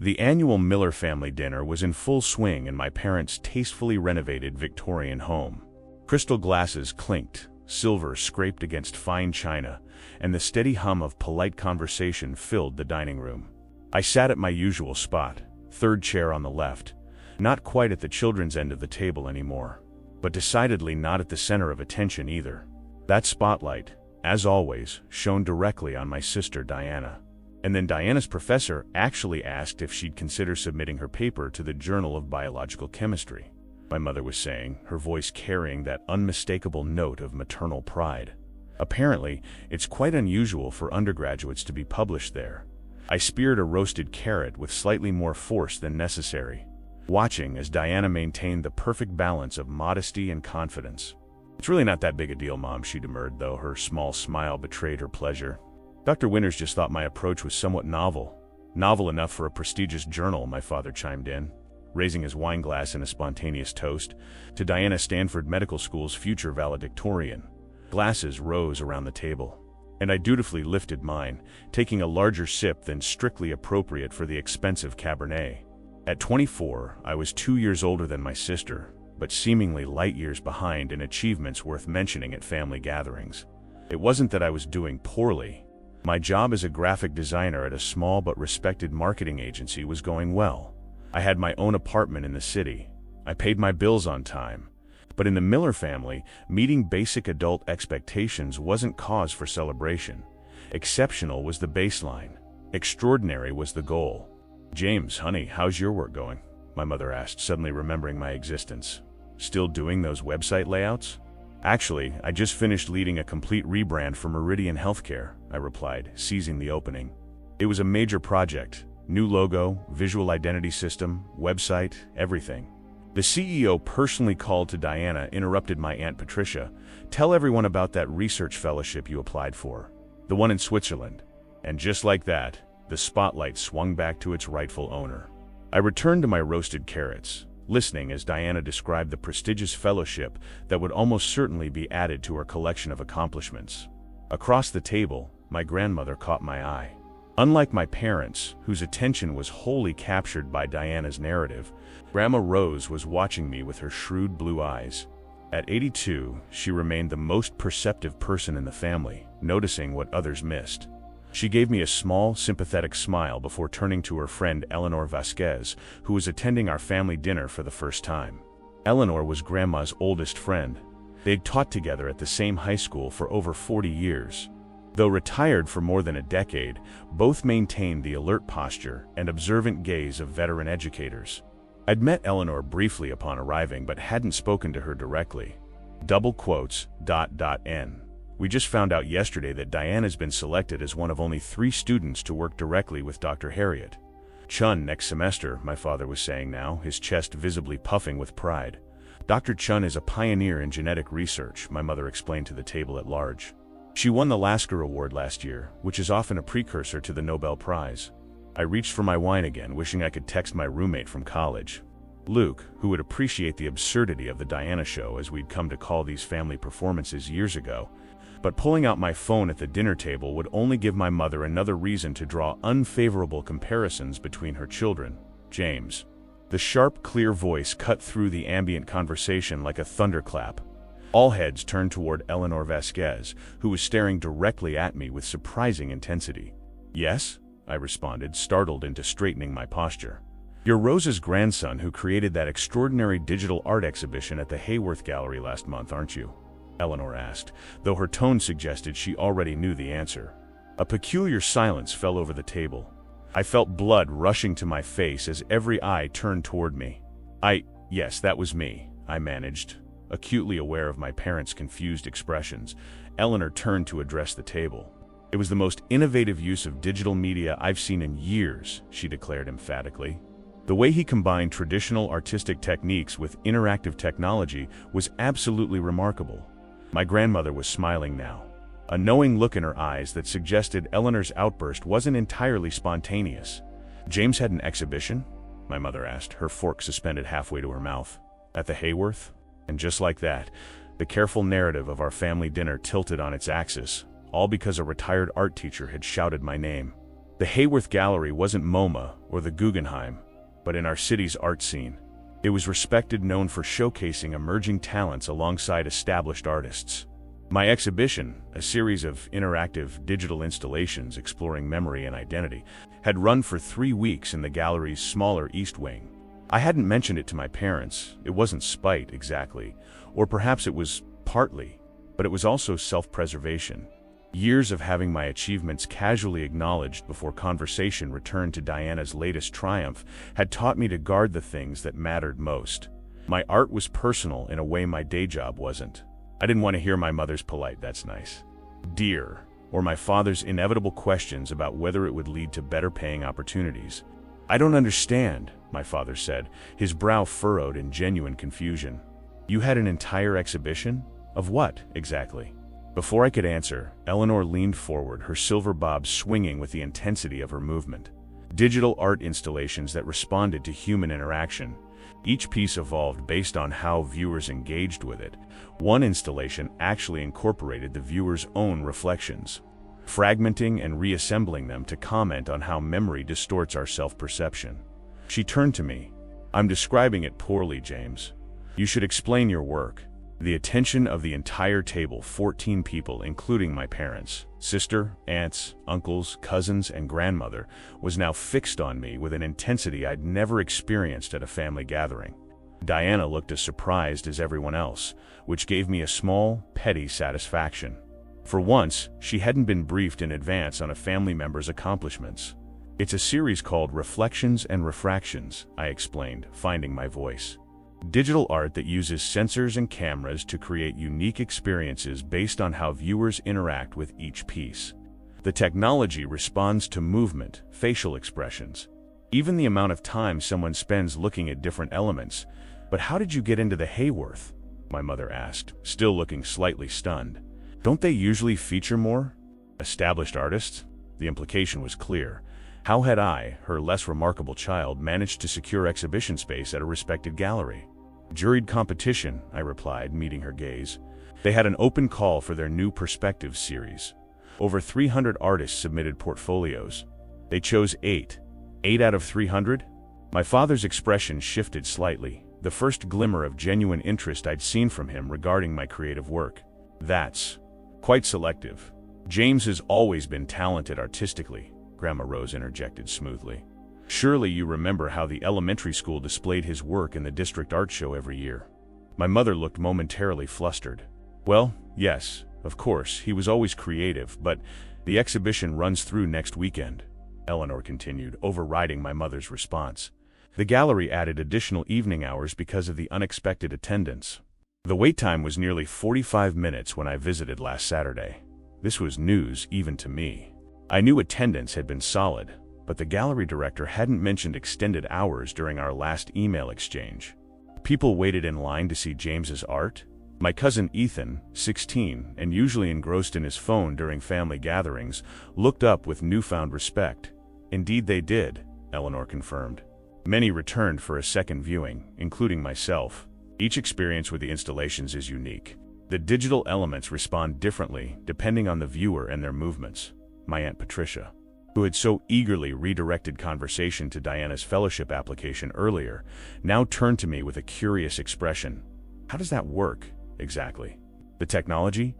The annual Miller family dinner was in full swing in my parents' tastefully renovated Victorian home. Crystal glasses clinked, silver scraped against fine china, and the steady hum of polite conversation filled the dining room. I sat at my usual spot, third chair on the left, not quite at the children's end of the table anymore, but decidedly not at the center of attention either. That spotlight, as always, shone directly on my sister Diana. And then Diana's professor actually asked if she'd consider submitting her paper to the Journal of Biological Chemistry, my mother was saying, her voice carrying that unmistakable note of maternal pride. Apparently, it's quite unusual for undergraduates to be published there. I speared a roasted carrot with slightly more force than necessary, watching as Diana maintained the perfect balance of modesty and confidence. "It's really not that big a deal, Mom," she demurred, though her small smile betrayed her pleasure. "Dr. Winters just thought my approach was somewhat novel. Novel enough for a prestigious journal," my father chimed in, raising his wine glass in a spontaneous toast to Diana Stanford Medical School's future valedictorian. Glasses rose around the table, and I dutifully lifted mine, taking a larger sip than strictly appropriate for the expensive Cabernet. At 24, I was 2 years older than my sister, but seemingly light years behind in achievements worth mentioning at family gatherings. It wasn't that I was doing poorly. My job as a graphic designer at a small but respected marketing agency was going well. I had my own apartment in the city. I paid my bills on time. But in the Miller family, meeting basic adult expectations wasn't cause for celebration. Exceptional was the baseline. Extraordinary was the goal. "James, honey, how's your work going?" my mother asked, suddenly remembering my existence. "Still doing those website layouts?" "Actually, I just finished leading a complete rebrand for Meridian Healthcare," I replied, seizing the opening. It was a major project. New logo, visual identity system, website, everything. The CEO personally called to Diana, interrupted my Aunt Patricia. "Tell everyone about that research fellowship you applied for. The one in Switzerland." And just like that, the spotlight swung back to its rightful owner. I returned to my roasted carrots, listening as Diana described the prestigious fellowship that would almost certainly be added to her collection of accomplishments. Across the table, my grandmother caught my eye. Unlike my parents, whose attention was wholly captured by Diana's narrative, Grandma Rose was watching me with her shrewd blue eyes. At 82, she remained the most perceptive person in the family, noticing what others missed. She gave me a small, sympathetic smile before turning to her friend Eleanor Vasquez, who was attending our family dinner for the first time. Eleanor was Grandma's oldest friend. They'd taught together at the same high school for over 40 years. Though retired for more than a decade, both maintained the alert posture and observant gaze of veteran educators. I'd met Eleanor briefly upon arriving, but hadn't spoken to her directly. "N. We just found out yesterday that Diana's been selected as one of only 3 students to work directly with Dr. Harriet Chun next semester," my father was saying now, his chest visibly puffing with pride. "Dr. Chun is a pioneer in genetic research," my mother explained to the table at large. "She won the Lasker Award last year, which is often a precursor to the Nobel Prize." I reached for my wine again, wishing I could text my roommate from college, Luke, who would appreciate the absurdity of the Diana show as we'd come to call these family performances years ago. But pulling out my phone at the dinner table would only give my mother another reason to draw unfavorable comparisons between her children. "James." The sharp, clear voice cut through the ambient conversation like a thunderclap. All heads turned toward Eleanor Vasquez, who was staring directly at me with surprising intensity. "Yes?" I responded, startled into straightening my posture. "You're Rose's grandson who created that extraordinary digital art exhibition at the Hayworth Gallery last month, aren't you?" Eleanor asked, though her tone suggested she already knew the answer. A peculiar silence fell over the table. I felt blood rushing to my face as every eye turned toward me. Yes, that was me," I managed, acutely aware of my parents' confused expressions. Eleanor turned to address the table. "It was the most innovative use of digital media I've seen in years," she declared emphatically. The way he combined traditional artistic techniques with interactive technology was absolutely remarkable. My grandmother was smiling now, a knowing look in her eyes that suggested Eleanor's outburst wasn't entirely spontaneous. "James had an exhibition?" my mother asked, her fork suspended halfway to her mouth. "At the Hayworth?" And just like that, the careful narrative of our family dinner tilted on its axis, all because a retired art teacher had shouted my name. The Hayworth Gallery wasn't MoMA or the Guggenheim, but in our city's art scene. It was respected, known for showcasing emerging talents alongside established artists. My exhibition, a series of interactive digital installations exploring memory and identity, had run for 3 weeks in the gallery's smaller East Wing. I hadn't mentioned it to my parents. It wasn't spite, exactly, or perhaps it was partly, but it was also self-preservation. Years of having my achievements casually acknowledged before conversation returned to Diana's latest triumph had taught me to guard the things that mattered most. My art was personal in a way my day job wasn't. I didn't want to hear my mother's polite "that's nice, dear," or my father's inevitable questions about whether it would lead to better paying opportunities. "I don't understand," my father said, his brow furrowed in genuine confusion. "You had an entire exhibition? Of what, exactly?" Before I could answer, Eleanor leaned forward, her silver bob swinging with the intensity of her movement. Digital art installations that responded to human interaction. Each piece evolved based on how viewers engaged with it. One installation actually incorporated the viewer's own reflections, fragmenting and reassembling them to comment on how memory distorts our self-perception. She turned to me. "I'm describing it poorly, James. You should explain your work." The attention of the entire table, 14 people, including my parents, sister, aunts, uncles, cousins, and grandmother, was now fixed on me with an intensity I'd never experienced at a family gathering. Diana looked as surprised as everyone else, which gave me a small, petty satisfaction. For once, she hadn't been briefed in advance on a family member's accomplishments. "It's a series called Reflections and Refractions," I explained, finding my voice. "Digital art that uses sensors and cameras to create unique experiences based on how viewers interact with each piece. The technology responds to movement, facial expressions, even the amount of time someone spends looking at different elements." "But how did you get into the Hayworth?" my mother asked, still looking slightly stunned. "Don't they usually feature more established artists?" The implication was clear. How had I, her less remarkable child, managed to secure exhibition space at a respected gallery? "Juried competition," I replied, meeting her gaze. "They had an open call for their new Perspectives series. Over 300 artists submitted portfolios. They chose 8. 8 out of 300? My father's expression shifted slightly, the first glimmer of genuine interest I'd seen from him regarding my creative work. "That's quite selective. James has always been talented artistically," Grandma Rose interjected smoothly. "Surely you remember how the elementary school displayed his work in the district art show every year." My mother looked momentarily flustered. "Well, yes, of course, he was always creative, but the exhibition runs through next weekend," Eleanor continued, overriding my mother's response. "The gallery added additional evening hours because of the unexpected attendance. The wait time was nearly 45 minutes when I visited last Saturday. This was news even to me. I knew attendance had been solid, but the gallery director hadn't mentioned extended hours during our last email exchange. People waited in line to see James's art? My cousin Ethan, 16, and usually engrossed in his phone during family gatherings, looked up with newfound respect. "Indeed they did," Eleanor confirmed. "Many returned for a second viewing, including myself. Each experience with the installations is unique. The digital elements respond differently depending on the viewer and their movements." My Aunt Patricia, who had so eagerly redirected conversation to Diana's fellowship application earlier, now turned to me with a curious expression. "How does that work, exactly? The technology?"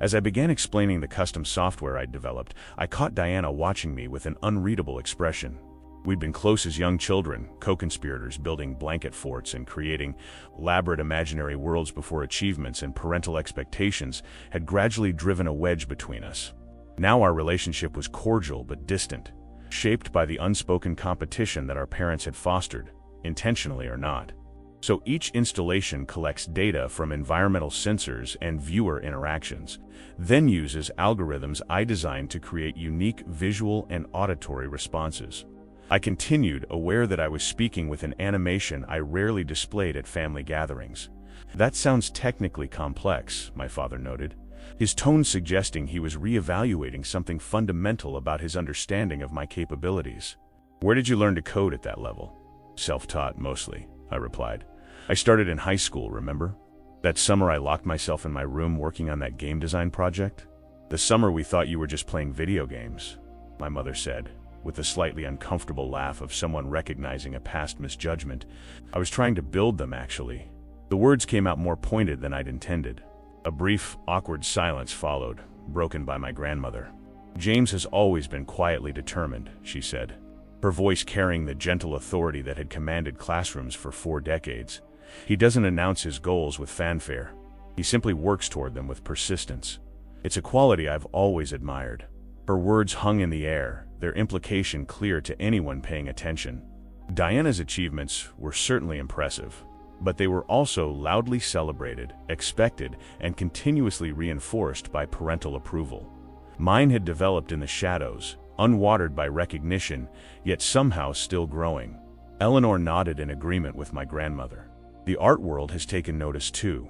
As I began explaining the custom software I'd developed, I caught Diana watching me with an unreadable expression. We'd been close as young children, co-conspirators building blanket forts and creating elaborate imaginary worlds before achievements and parental expectations had gradually driven a wedge between us. Now our relationship was cordial but distant, shaped by the unspoken competition that our parents had fostered, intentionally or not. So each installation collects data from environmental sensors and viewer interactions, then uses algorithms I designed to create unique visual and auditory responses. I continued, aware that I was speaking with an animation I rarely displayed at family gatherings. "That sounds technically complex," my father noted, his tone suggesting he was reevaluating something fundamental about his understanding of my capabilities. "Where did you learn to code at that level?" "Self-taught, mostly," I replied. "I started in high school, remember? That summer I locked myself in my room working on that game design project? The summer we thought you were just playing video games," my mother said, with the slightly uncomfortable laugh of someone recognizing a past misjudgment. I was trying to build them, actually. The words came out more pointed than I'd intended. A brief, awkward silence followed, broken by my grandmother. James has always been quietly determined, she said, her voice carrying the gentle authority that had commanded classrooms for 4 decades. He doesn't announce his goals with fanfare. He simply works toward them with persistence. It's a quality I've always admired. Her words hung in the air, their implication clear to anyone paying attention. Diana's achievements were certainly impressive, but they were also loudly celebrated, expected, and continuously reinforced by parental approval. Mine had developed in the shadows, unwatered by recognition, yet somehow still growing. Eleanor nodded in agreement with my grandmother. The art world has taken notice too.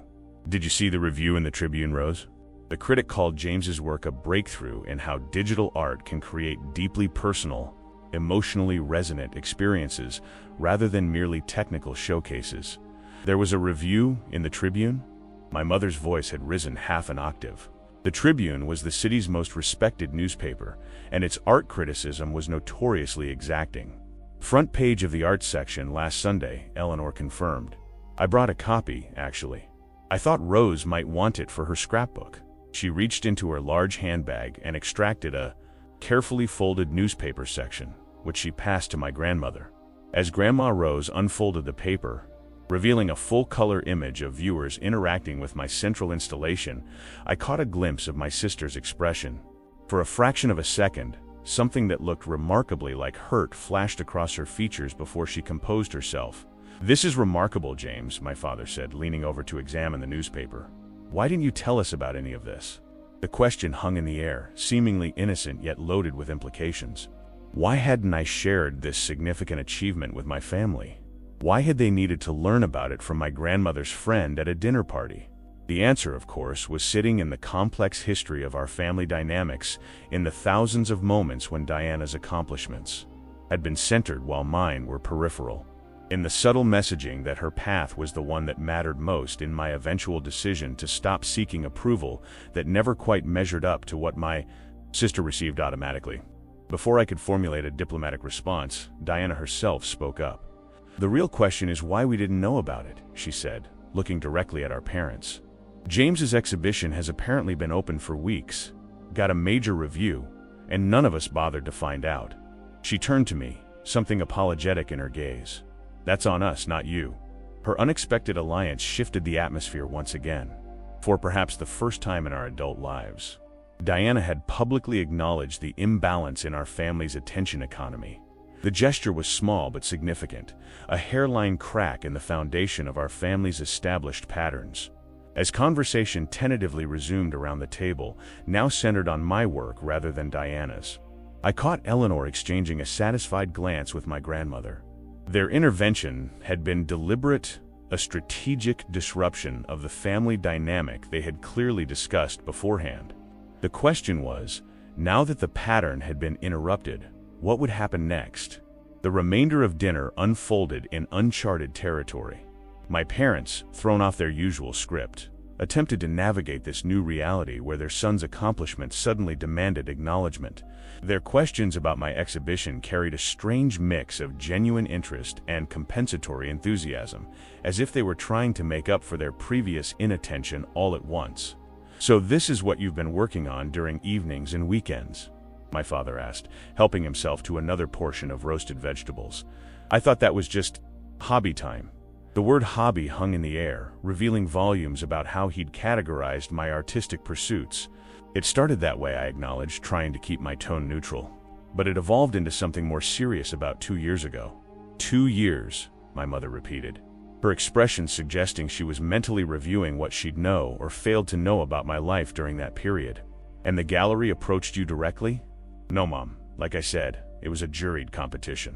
Did you see the review in the Tribune, Rose? The critic called James's work a breakthrough in how digital art can create deeply personal, emotionally resonant experiences rather than merely technical showcases. There was a review in the Tribune? My mother's voice had risen half an octave. The Tribune was the city's most respected newspaper, and its art criticism was notoriously exacting. Front page of the arts section last Sunday, Eleanor confirmed. I brought a copy, actually. I thought Rose might want it for her scrapbook. She reached into her large handbag and extracted a carefully folded newspaper section, which she passed to my grandmother. As Grandma Rose unfolded the paper, revealing a full-color image of viewers interacting with my central installation, I caught a glimpse of my sister's expression. For a fraction of a second, something that looked remarkably like hurt flashed across her features before she composed herself. "This is remarkable, James," my father said, leaning over to examine the newspaper. "Why didn't you tell us about any of this?" The question hung in the air, seemingly innocent yet loaded with implications. Why hadn't I shared this significant achievement with my family? Why had they needed to learn about it from my grandmother's friend at a dinner party? The answer, of course, was sitting in the complex history of our family dynamics, in the thousands of moments when Diana's accomplishments had been centered while mine were peripheral. In the subtle messaging that her path was the one that mattered most in my eventual decision to stop seeking approval that never quite measured up to what my sister received automatically. Before I could formulate a diplomatic response, Diana herself spoke up. "The real question is why we didn't know about it," she said, looking directly at our parents. "James's exhibition has apparently been open for weeks, got a major review, and none of us bothered to find out." She turned to me, something apologetic in her gaze. "That's on us, not you." Her unexpected alliance shifted the atmosphere once again. For perhaps the first time in our adult lives, Diana had publicly acknowledged the imbalance in our family's attention economy. The gesture was small but significant, a hairline crack in the foundation of our family's established patterns. As conversation tentatively resumed around the table, now centered on my work rather than Diana's, I caught Eleanor exchanging a satisfied glance with my grandmother. Their intervention had been deliberate, a strategic disruption of the family dynamic they had clearly discussed beforehand. The question was, now that the pattern had been interrupted, what would happen next? The remainder of dinner unfolded in uncharted territory. My parents, thrown off their usual script, attempted to navigate this new reality where their son's accomplishments suddenly demanded acknowledgement. Their questions about my exhibition carried a strange mix of genuine interest and compensatory enthusiasm, as if they were trying to make up for their previous inattention all at once. "So this is what you've been working on during evenings and weekends?" my father asked, helping himself to another portion of roasted vegetables. "I thought that was just hobby time." The word hobby hung in the air, revealing volumes about how he'd categorized my artistic pursuits. "It started that way," I acknowledged, trying to keep my tone neutral. "But it evolved into something more serious about 2 years ago." 2 years, my mother repeated, her expression suggesting she was mentally reviewing what she'd know or failed to know about my life during that period. "And the gallery approached you directly?" "No, Mom. Like I said, it was a juried competition.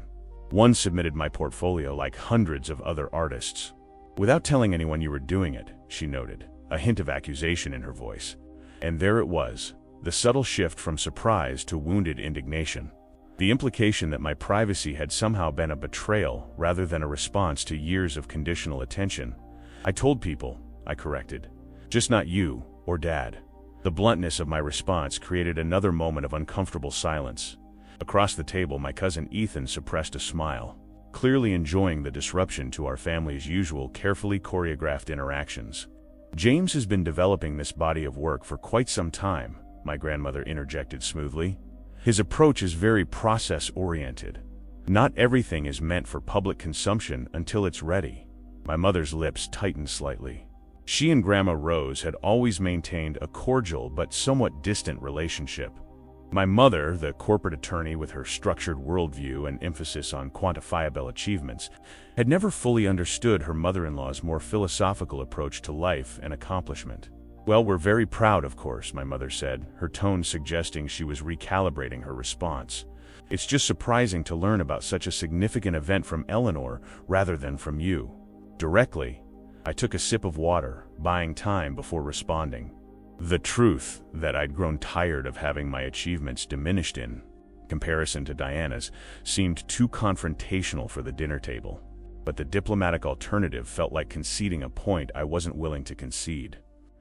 One submitted my portfolio like hundreds of other artists." "Without telling anyone you were doing it," she noted, a hint of accusation in her voice. And there it was, the subtle shift from surprise to wounded indignation. The implication that my privacy had somehow been a betrayal rather than a response to years of conditional attention. "I told people," I corrected. "Just not you or Dad." The bluntness of my response created another moment of uncomfortable silence. Across the table, my cousin Ethan suppressed a smile, clearly enjoying the disruption to our family's usual carefully choreographed interactions. James has been developing this body of work for quite some time, my grandmother interjected smoothly. His approach is very process-oriented. Not everything is meant for public consumption until it's ready. My mother's lips tightened slightly. She and Grandma Rose had always maintained a cordial but somewhat distant relationship. My mother, the corporate attorney with her structured worldview and emphasis on quantifiable achievements, had never fully understood her mother-in-law's more philosophical approach to life and accomplishment. "Well, we're very proud, of course," my mother said, her tone suggesting she was recalibrating her response. "It's just surprising to learn about such a significant event from Eleanor rather than from you." Directly, I took a sip of water, buying time before responding. The truth that I'd grown tired of having my achievements diminished in comparison to Diana's seemed too confrontational for the dinner table. But the diplomatic alternative felt like conceding a point I wasn't willing to concede.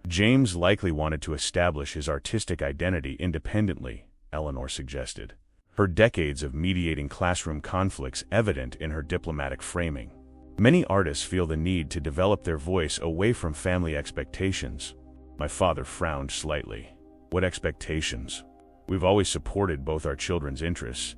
James likely wanted to establish his artistic identity independently, Eleanor suggested, her decades of mediating classroom conflicts evident in her diplomatic framing. Many artists feel the need to develop their voice away from family expectations. My father frowned slightly. "What expectations? We've always supported both our children's interests."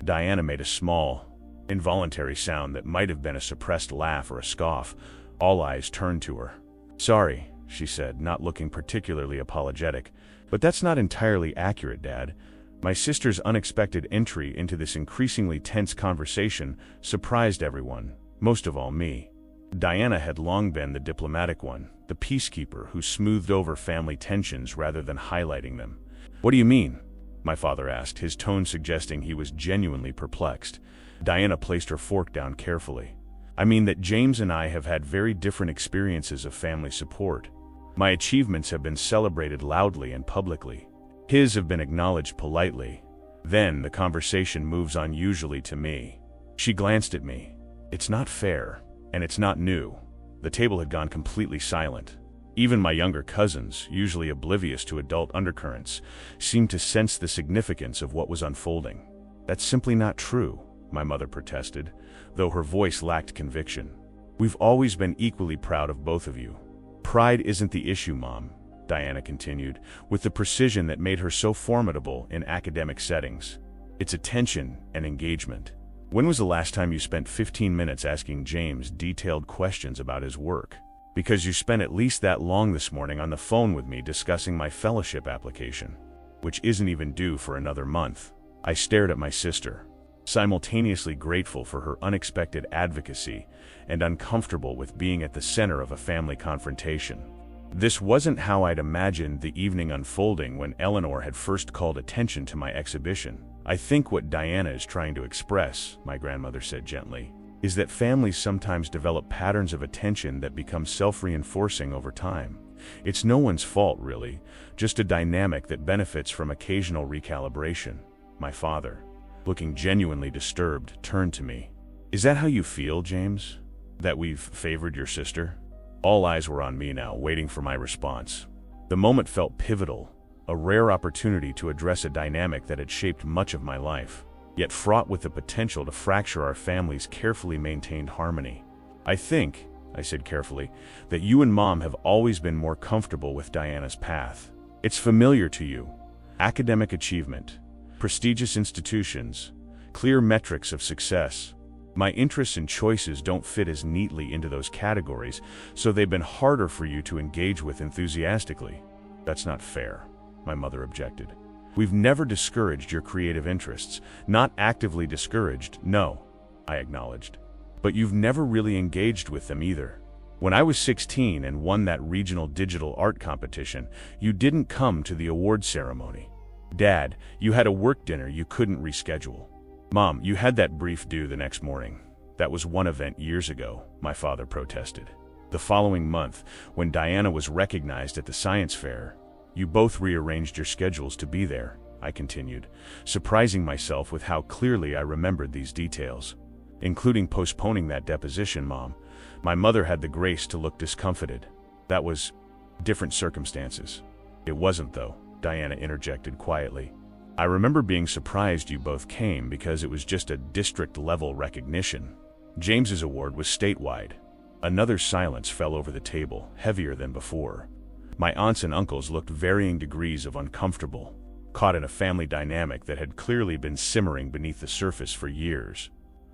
Diana made a small, involuntary sound that might have been a suppressed laugh or a scoff. All eyes turned to her. "Sorry," she said, not looking particularly apologetic, "but that's not entirely accurate, Dad. My sister's unexpected entry into this increasingly tense conversation surprised everyone, most of all me." Diana had long been the diplomatic one, the peacekeeper who smoothed over family tensions rather than highlighting them. "What do you mean?" my father asked, his tone suggesting he was genuinely perplexed. Diana placed her fork down carefully. "I mean that James and I have had very different experiences of family support. My achievements have been celebrated loudly and publicly. His have been acknowledged politely. Then the conversation moves on usually to me." She glanced at me. "It's not fair. And it's not new." The table had gone completely silent. Even my younger cousins, usually oblivious to adult undercurrents, seemed to sense the significance of what was unfolding. "That's simply not true," my mother protested, though her voice lacked conviction. "We've always been equally proud of both of you." "Pride isn't the issue, Mom," Diana continued, with the precision that made her so formidable in academic settings. "It's attention and engagement. When was the last time you spent 15 minutes asking James detailed questions about his work? Because you spent at least that long this morning on the phone with me discussing my fellowship application, which isn't even due for another month." I stared at my sister, simultaneously grateful for her unexpected advocacy and uncomfortable with being at the center of a family confrontation. This wasn't how I'd imagined the evening unfolding when Eleanor had first called attention to my exhibition. "I think what Diana is trying to express," my grandmother said gently, "is that families sometimes develop patterns of attention that become self-reinforcing over time. It's no one's fault, really, just a dynamic that benefits from occasional recalibration." My father, looking genuinely disturbed, turned to me. "Is that how you feel, James? That we've favored your sister?" All eyes were on me now, waiting for my response. The moment felt pivotal, a rare opportunity to address a dynamic that had shaped much of my life, yet fraught with the potential to fracture our family's carefully maintained harmony. "I think," I said carefully, "that you and Mom have always been more comfortable with Diana's path. It's familiar to you. Academic achievement, prestigious institutions, clear metrics of success. My interests and choices don't fit as neatly into those categories, so they've been harder for you to engage with enthusiastically." "That's not fair," my mother objected. "We've never discouraged your creative interests. Not actively discouraged, no," I acknowledged. "But you've never really engaged with them either. When I was 16 and won that regional digital art competition, you didn't come to the award ceremony. Dad, you had a work dinner you couldn't reschedule. Mom, you had that brief due the next morning. That was one event years ago," my father protested. "The following month, when Diana was recognized at the science fair, you both rearranged your schedules to be there," I continued, surprising myself with how clearly I remembered these details. "Including postponing that deposition, Mom." My mother had the grace to look discomfited. "That was different circumstances." "It wasn't, though," Diana interjected quietly. I remember being surprised you both came because it was just a district-level recognition. James's award was statewide. Another silence fell over the table, heavier than before. My aunts and uncles looked varying degrees of uncomfortable, caught in a family dynamic that had clearly been simmering beneath the surface for years.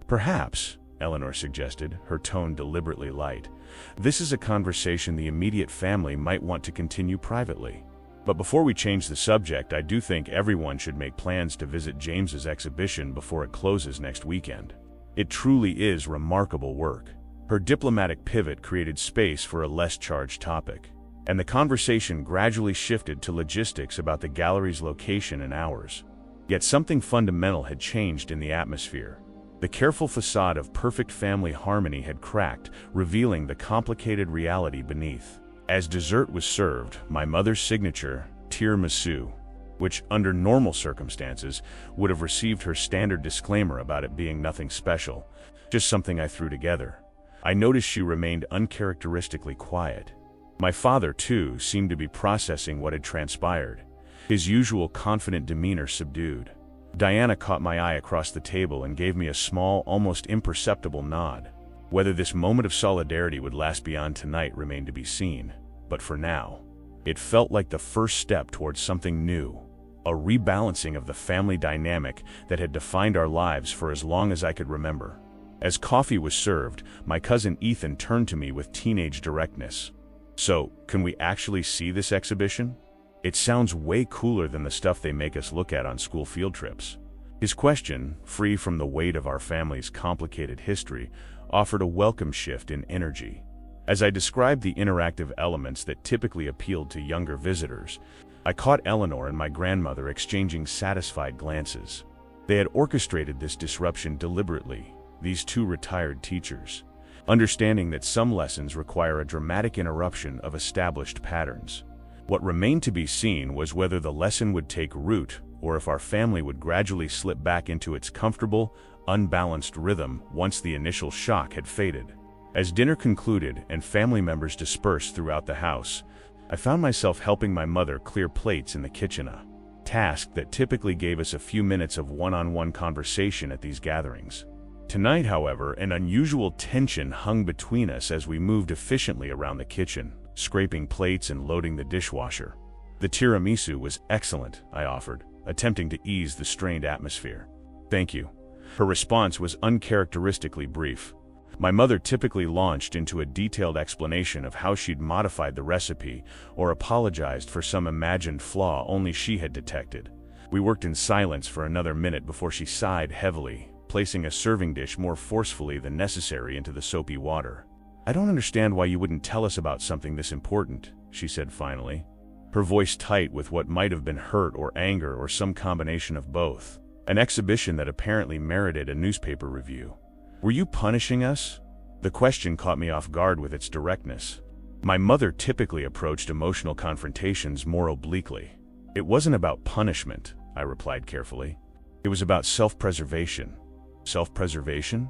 Perhaps, Eleanor suggested, her tone deliberately light, this is a conversation the immediate family might want to continue privately. But before we change the subject, I do think everyone should make plans to visit James's exhibition before it closes next weekend. It truly is remarkable work. Her diplomatic pivot created space for a less charged topic, and the conversation gradually shifted to logistics about the gallery's location and hours. Yet something fundamental had changed in the atmosphere. The careful facade of perfect family harmony had cracked, revealing the complicated reality beneath. As dessert was served, my mother's signature, tiramisu, which under normal circumstances would have received her standard disclaimer about it being nothing special, just something I threw together. I noticed she remained uncharacteristically quiet. My father, too, seemed to be processing what had transpired, his usual confident demeanor subdued. Diana caught my eye across the table and gave me a small, almost imperceptible nod. Whether this moment of solidarity would last beyond tonight remained to be seen, but for now, it felt like the first step towards something new, a rebalancing of the family dynamic that had defined our lives for as long as I could remember. As coffee was served, my cousin Ethan turned to me with teenage directness. So, can we actually see this exhibition? It sounds way cooler than the stuff they make us look at on school field trips. His question, free from the weight of our family's complicated history, offered a welcome shift in energy. As I described the interactive elements that typically appealed to younger visitors, I caught Eleanor and my grandmother exchanging satisfied glances. They had orchestrated this disruption deliberately, these two retired teachers, understanding that some lessons require a dramatic interruption of established patterns. What remained to be seen was whether the lesson would take root or if our family would gradually slip back into its comfortable, unbalanced rhythm once the initial shock had faded. As dinner concluded and family members dispersed throughout the house, I found myself helping my mother clear plates in the kitchen, a task that typically gave us a few minutes of one-on-one conversation at these gatherings. Tonight, however, an unusual tension hung between us as we moved efficiently around the kitchen, scraping plates and loading the dishwasher. The tiramisu was excellent, I offered, attempting to ease the strained atmosphere. Thank you. Her response was uncharacteristically brief. My mother typically launched into a detailed explanation of how she'd modified the recipe or apologized for some imagined flaw only she had detected. We worked in silence for another minute before she sighed heavily, placing a serving dish more forcefully than necessary into the soapy water. I don't understand why you wouldn't tell us about something this important, she said finally, her voice tight with what might have been hurt or anger or some combination of both. An exhibition that apparently merited a newspaper review. Were you punishing us? The question caught me off guard with its directness. My mother typically approached emotional confrontations more obliquely. It wasn't about punishment, I replied carefully. It was about self-preservation. Self-preservation?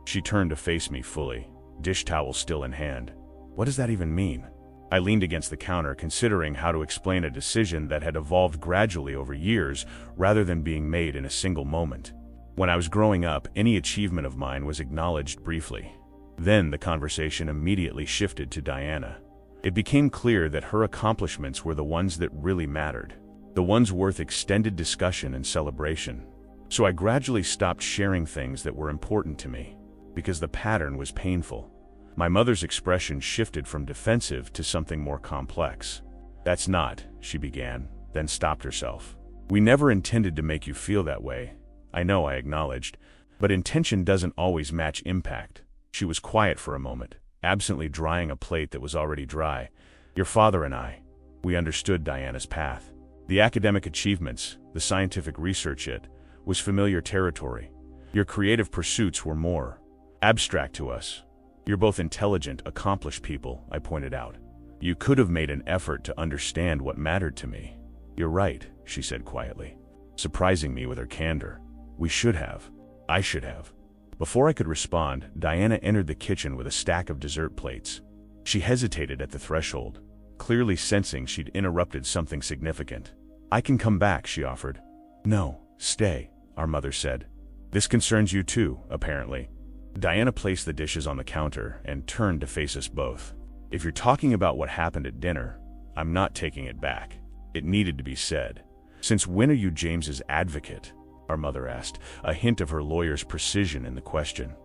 She turned to face me fully, dish towel still in hand. What does that even mean? I leaned against the counter, considering how to explain a decision that had evolved gradually over years rather than being made in a single moment. When I was growing up, any achievement of mine was acknowledged briefly. Then the conversation immediately shifted to Diana. It became clear that her accomplishments were the ones that really mattered, the ones worth extended discussion and celebration. So I gradually stopped sharing things that were important to me, because the pattern was painful. My mother's expression shifted from defensive to something more complex. That's not, she began, then stopped herself. We never intended to make you feel that way. I know, I acknowledged, but intention doesn't always match impact. She was quiet for a moment, absently drying a plate that was already dry. Your father and I, we understood Diana's path. The academic achievements, the scientific research, it was familiar territory. Your creative pursuits were more abstract to us. You're both intelligent, accomplished people, I pointed out. You could have made an effort to understand what mattered to me. You're right, she said quietly, surprising me with her candor. We should have. I should have. Before I could respond, Diana entered the kitchen with a stack of dessert plates. She hesitated at the threshold, clearly sensing she'd interrupted something significant. I can come back, she offered. "No, stay," our mother said. "This concerns you too, apparently." Diana placed the dishes on the counter and turned to face us both. "If you're talking about what happened at dinner, I'm not taking it back. It needed to be said." "Since when are you James's advocate?" our mother asked, a hint of her lawyer's precision in the question.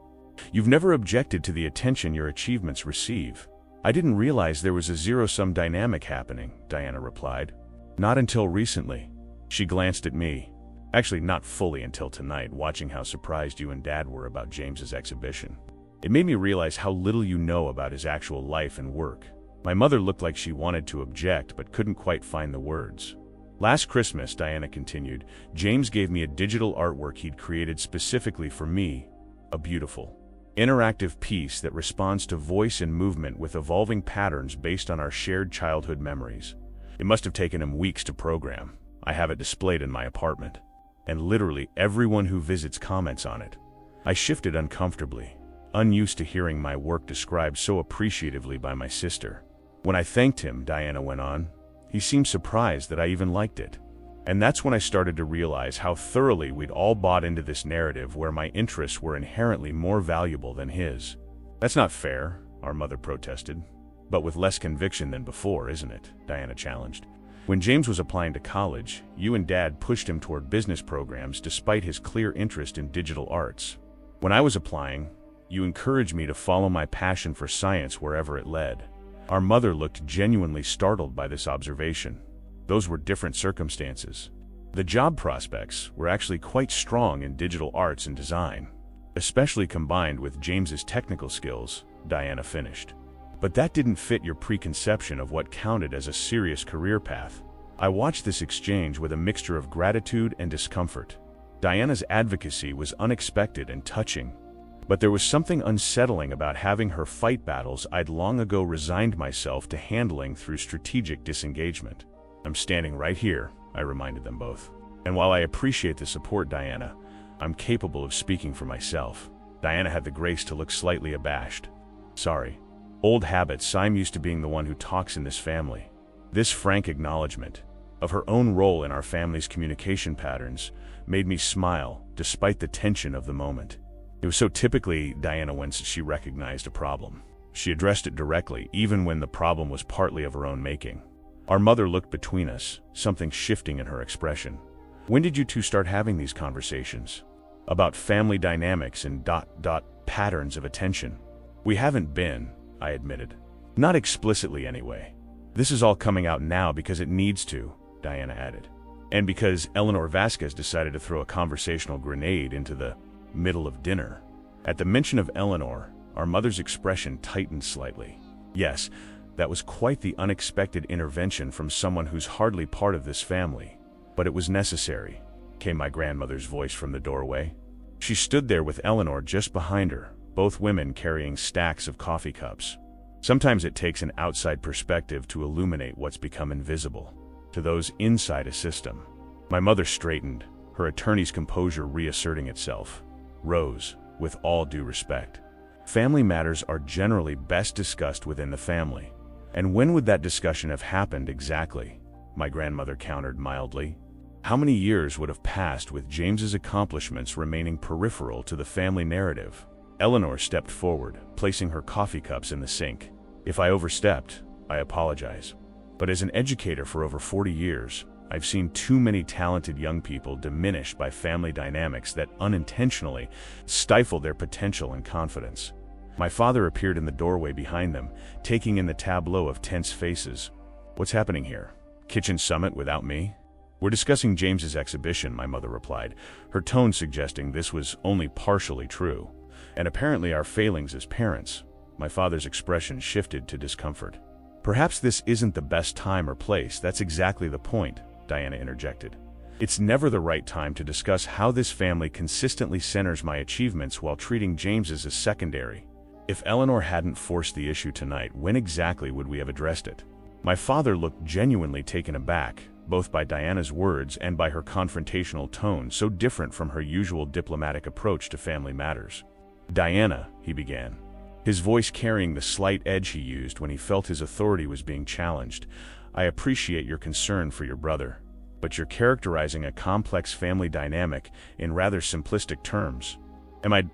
"You've never objected to the attention your achievements receive." "I didn't realize there was a zero-sum dynamic happening," Diana replied. "Not until recently." She glanced at me. "Actually, not fully until tonight, watching how surprised you and Dad were about James's exhibition. It made me realize how little you know about his actual life and work." My mother looked like she wanted to object but couldn't quite find the words. "Last Christmas," Diana continued, "James gave me a digital artwork he'd created specifically for me. A beautiful, interactive piece that responds to voice and movement with evolving patterns based on our shared childhood memories. It must have taken him weeks to program. I have it displayed in my apartment. And literally everyone who visits comments on it." I shifted uncomfortably, unused to hearing my work described so appreciatively by my sister. "When I thanked him," Diana went on, "he seemed surprised that I even liked it. And that's when I started to realize how thoroughly we'd all bought into this narrative where my interests were inherently more valuable than his." "That's not fair," our mother protested. "But with less conviction than before, isn't it?" Diana challenged. "When James was applying to college, you and Dad pushed him toward business programs despite his clear interest in digital arts. When I was applying, you encouraged me to follow my passion for science wherever it led." Our mother looked genuinely startled by this observation. Those were different circumstances. The job prospects were actually quite strong in digital arts and design, especially combined with James's technical skills, Diana finished. "But that didn't fit your preconception of what counted as a serious career path." I watched this exchange with a mixture of gratitude and discomfort. Diana's advocacy was unexpected and touching, but there was something unsettling about having her fight battles I'd long ago resigned myself to handling through strategic disengagement. "I'm standing right here," I reminded them both. "And while I appreciate the support, Diana, I'm capable of speaking for myself." Diana had the grace to look slightly abashed. "Sorry. Old habits. I'm used to being the one who talks in this family." This frank acknowledgement of her own role in our family's communication patterns made me smile, despite the tension of the moment. It was so typically Diana when she recognized a problem. She addressed it directly, even when the problem was partly of her own making. Our mother looked between us, something shifting in her expression. "When did you two start having these conversations? About family dynamics and patterns of attention?" "We haven't been," I admitted. "Not explicitly anyway. This is all coming out now because it needs to," Diana added. "And because Eleanor Vasquez decided to throw a conversational grenade into the middle of dinner." At the mention of Eleanor, our mother's expression tightened slightly. "Yes, that was quite the unexpected intervention from someone who's hardly part of this family. But it was necessary," came my grandmother's voice from the doorway. She stood there with Eleanor just behind her, both women carrying stacks of coffee cups. Sometimes it takes an outside perspective to illuminate what's become invisible to those inside a system. My mother straightened, her attorney's composure reasserting itself. "Rose, with all due respect, family matters are generally best discussed within the family." "And when would that discussion have happened exactly?" my grandmother countered mildly. "How many years would have passed with James's accomplishments remaining peripheral to the family narrative?" Eleanor stepped forward, placing her coffee cups in the sink. "If I overstepped, I apologize. But as an educator for over 40 years, I've seen too many talented young people diminished by family dynamics that unintentionally stifle their potential and confidence." My father appeared in the doorway behind them, taking in the tableau of tense faces. "What's happening here? Kitchen summit without me?" "We're discussing James's exhibition," my mother replied, her tone suggesting this was only partially true. "And apparently our failings as parents." My father's expression shifted to discomfort. "Perhaps this isn't the best time or place." "That's exactly the point," Diana interjected. "It's never the right time to discuss how this family consistently centers my achievements while treating James's as secondary. If Eleanor hadn't forced the issue tonight, when exactly would we have addressed it?" My father looked genuinely taken aback, both by Diana's words and by her confrontational tone, so different from her usual diplomatic approach to family matters. "Diana," he began, his voice carrying the slight edge he used when he felt his authority was being challenged, "I appreciate your concern for your brother. but you're characterizing a complex family dynamic in rather simplistic terms.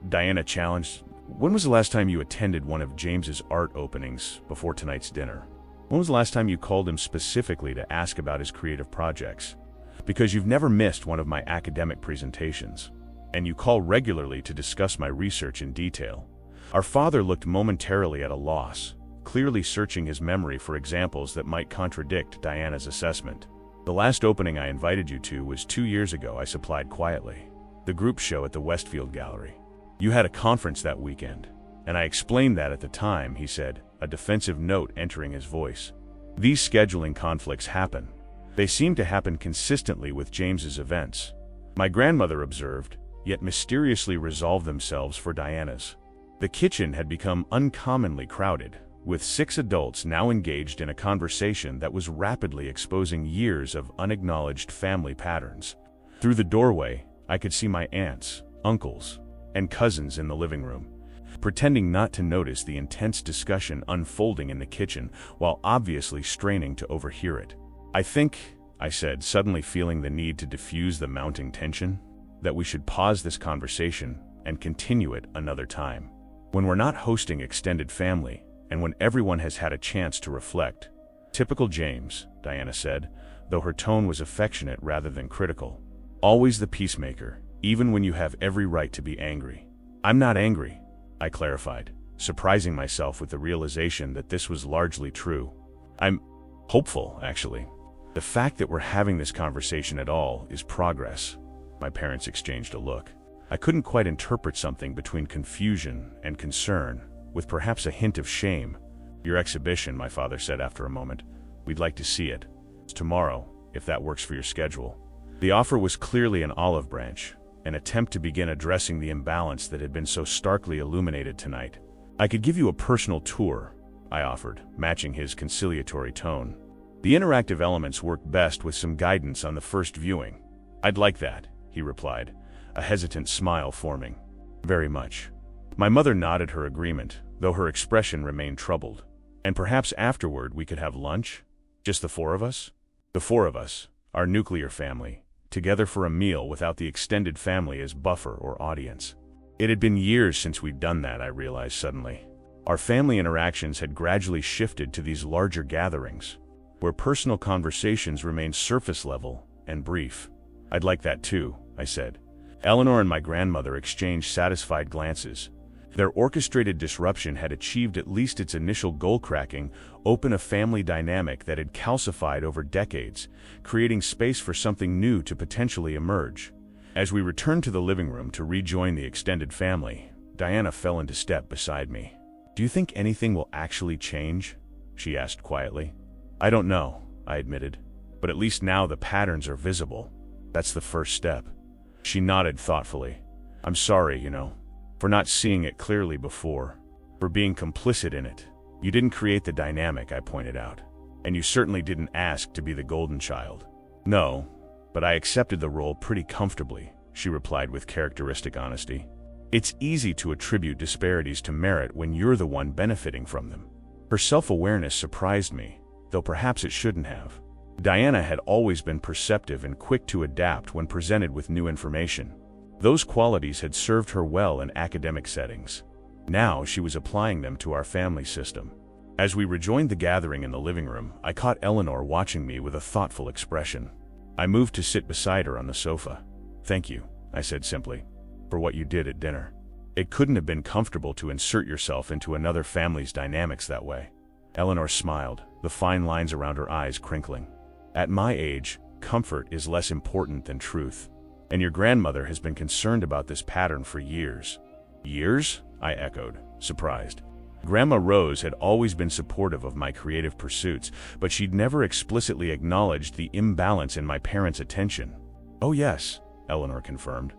Diana challenged. When was the last time you attended one of James's art openings before tonight's dinner? When was the last time you called him specifically to ask about his creative projects? Because you've never missed one of my academic presentations, and you call regularly to discuss my research in detail. Our father looked momentarily at a loss, clearly searching his memory for examples that might contradict Diana's assessment. The last opening I invited you to was 2 years ago, I supplied quietly. The group show at the Westfield Gallery. You had a conference that weekend, and I explained that at the time, he said, a defensive note entering his voice. These scheduling conflicts happen. They seem to happen consistently with James's events. My grandmother observed, yet mysteriously resolved themselves for Diana's. The kitchen had become uncommonly crowded, with 6 adults now engaged in a conversation that was rapidly exposing years of unacknowledged family patterns. Through the doorway, I could see my aunts, uncles, and cousins in the living room, pretending not to notice the intense discussion unfolding in the kitchen while obviously straining to overhear it. I think, I said, suddenly feeling the need to diffuse the mounting tension, that we should pause this conversation and continue it another time. When we're not hosting extended family, and when everyone has had a chance to reflect. Typical James, Diana said, though her tone was affectionate rather than critical. Always the peacemaker, even when you have every right to be angry. I'm not angry, I clarified, surprising myself with the realization that this was largely true. I'm hopeful, actually. The fact that we're having this conversation at all is progress. My parents exchanged a look. I couldn't quite interpret something between confusion and concern, with perhaps a hint of shame. Your exhibition, my father said after a moment. We'd like to see it. It's tomorrow, if that works for your schedule. The offer was clearly an olive branch, an attempt to begin addressing the imbalance that had been so starkly illuminated tonight. I could give you a personal tour, I offered, matching his conciliatory tone. The interactive elements work best with some guidance on the first viewing. I'd like that, he replied, a hesitant smile forming. Very much. My mother nodded her agreement, though her expression remained troubled. And perhaps afterward we could have lunch? Just the 4 of us? The 4 of us, our nuclear family, together for a meal without the extended family as buffer or audience. It had been years since we'd done that, I realized suddenly. Our family interactions had gradually shifted to these larger gatherings, where personal conversations remained surface level and brief. I'd like that too, I said. Eleanor and my grandmother exchanged satisfied glances. Their orchestrated disruption had achieved at least its initial goal-cracking, open a family dynamic that had calcified over decades, creating space for something new to potentially emerge. As we returned to the living room to rejoin the extended family, Diana fell into step beside me. Do you think anything will actually change? She asked quietly. I don't know, I admitted, but at least now the patterns are visible. That's the first step. She nodded thoughtfully. I'm sorry, for not seeing it clearly before, for being complicit in it. You didn't create the dynamic, I pointed out, and you certainly didn't ask to be the golden child. No, but I accepted the role pretty comfortably, she replied with characteristic honesty. It's easy to attribute disparities to merit when you're the one benefiting from them. Her self-awareness surprised me, though perhaps it shouldn't have. Diana had always been perceptive and quick to adapt when presented with new information. Those qualities had served her well in academic settings. Now she was applying them to our family system. As we rejoined the gathering in the living room, I caught Eleanor watching me with a thoughtful expression. I moved to sit beside her on the sofa. Thank you, I said simply, for what you did at dinner. It couldn't have been comfortable to insert yourself into another family's dynamics that way. Eleanor smiled, the fine lines around her eyes crinkling. At my age, comfort is less important than truth. And your grandmother has been concerned about this pattern for years. Years? I echoed, surprised. Grandma Rose had always been supportive of my creative pursuits, but she'd never explicitly acknowledged the imbalance in my parents' attention. Oh yes, Eleanor confirmed,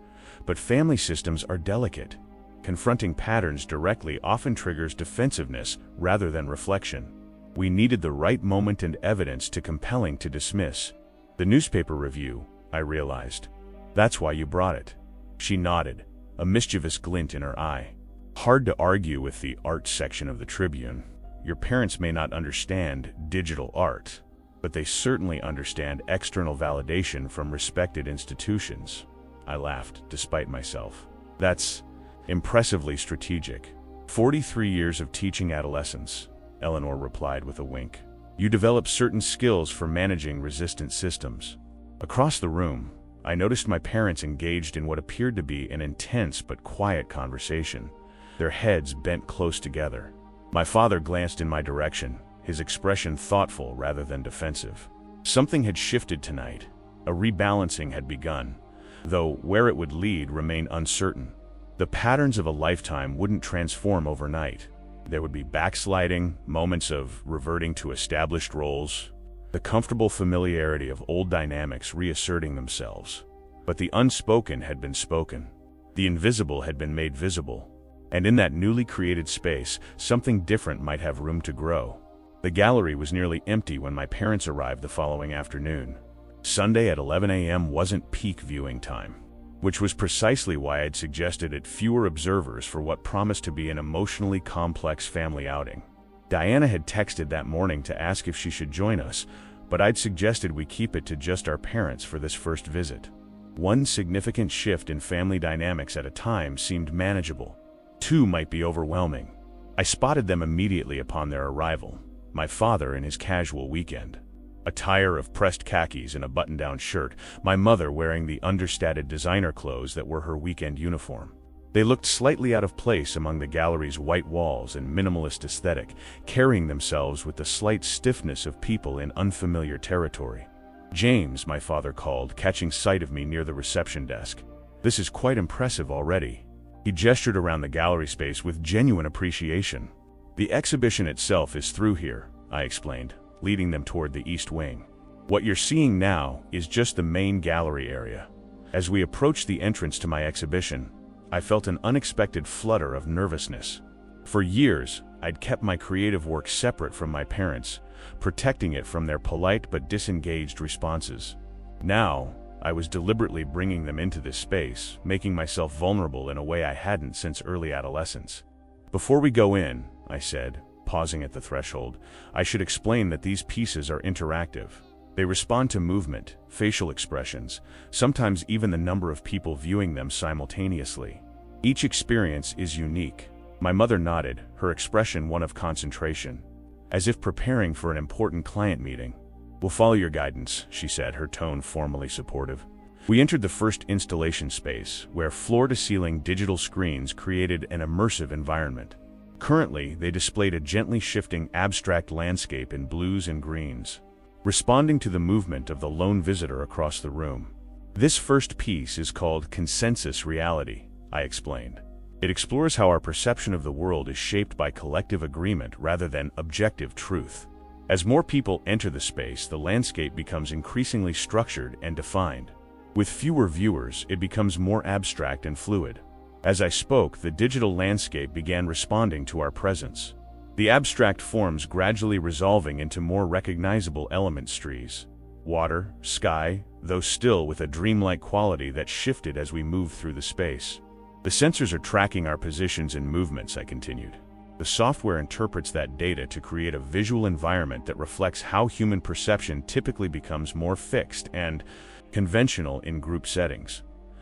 but family systems are delicate. Confronting patterns directly often triggers defensiveness rather than reflection. We needed the right moment and evidence to compelling to dismiss. The newspaper review, I realized. That's why you brought it. She nodded, a mischievous glint in her eye. Hard to argue with the art section of the Tribune. Your parents may not understand digital art, but they certainly understand external validation from respected institutions. I laughed, despite myself. That's impressively strategic. 43 years of teaching adolescents, Eleanor replied with a wink. You develop certain skills for managing resistant systems. Across the room, I noticed my parents engaged in what appeared to be an intense but quiet conversation, their heads bent close together. My father glanced in my direction, his expression thoughtful rather than defensive. Something had shifted tonight. A rebalancing had begun, though where it would lead remained uncertain. The patterns of a lifetime wouldn't transform overnight. There would be backsliding, moments of reverting to established roles, the comfortable familiarity of old dynamics reasserting themselves. But the unspoken had been spoken. The invisible had been made visible. And in that newly created space, something different might have room to grow. The gallery was nearly empty when my parents arrived the following afternoon. Sunday at 11 a.m. wasn't peak viewing time, which was precisely why I'd suggested it fewer observers for what promised to be an emotionally complex family outing. Diana had texted that morning to ask if she should join us, but I'd suggested we keep it to just our parents for this first visit. One significant shift in family dynamics at a time seemed manageable. Two might be overwhelming. I spotted them immediately upon their arrival. My father in his casual weekend attire of pressed khakis and a button-down shirt, my mother wearing the understated designer clothes that were her weekend uniform. They looked slightly out of place among the gallery's white walls and minimalist aesthetic, carrying themselves with the slight stiffness of people in unfamiliar territory. James, my father called, catching sight of me near the reception desk. This is quite impressive already. He gestured around the gallery space with genuine appreciation. The exhibition itself is through here, I explained, leading them toward the east wing. What you're seeing now is just the main gallery area. As we approached the entrance to my exhibition, I felt an unexpected flutter of nervousness. For years, I'd kept my creative work separate from my parents, protecting it from their polite but disengaged responses. Now, I was deliberately bringing them into this space, making myself vulnerable in a way I hadn't since early adolescence. Before we go in, I said, pausing at the threshold, I should explain that these pieces are interactive. They respond to movement, facial expressions, sometimes even the number of people viewing them simultaneously. Each experience is unique. My mother nodded, her expression one of concentration, as if preparing for an important client meeting. We'll follow your guidance, she said, her tone formally supportive. We entered the first installation space, where floor-to-ceiling digital screens created an immersive environment. Currently, they displayed a gently shifting abstract landscape in blues and greens, responding to the movement of the lone visitor across the room. This first piece is called Consensus Reality, I explained. It explores how our perception of the world is shaped by collective agreement rather than objective truth. As more people enter the space, the landscape becomes increasingly structured and defined. With fewer viewers, it becomes more abstract and fluid. As I spoke, the digital landscape began responding to our presence. The abstract forms gradually resolving into more recognizable elements: trees, water, sky, though still with a dreamlike quality that shifted as we moved through the space. The sensors are tracking our positions and movements, I continued. The software interprets that data to create a visual environment that reflects how human perception typically becomes more fixed and conventional in group settings.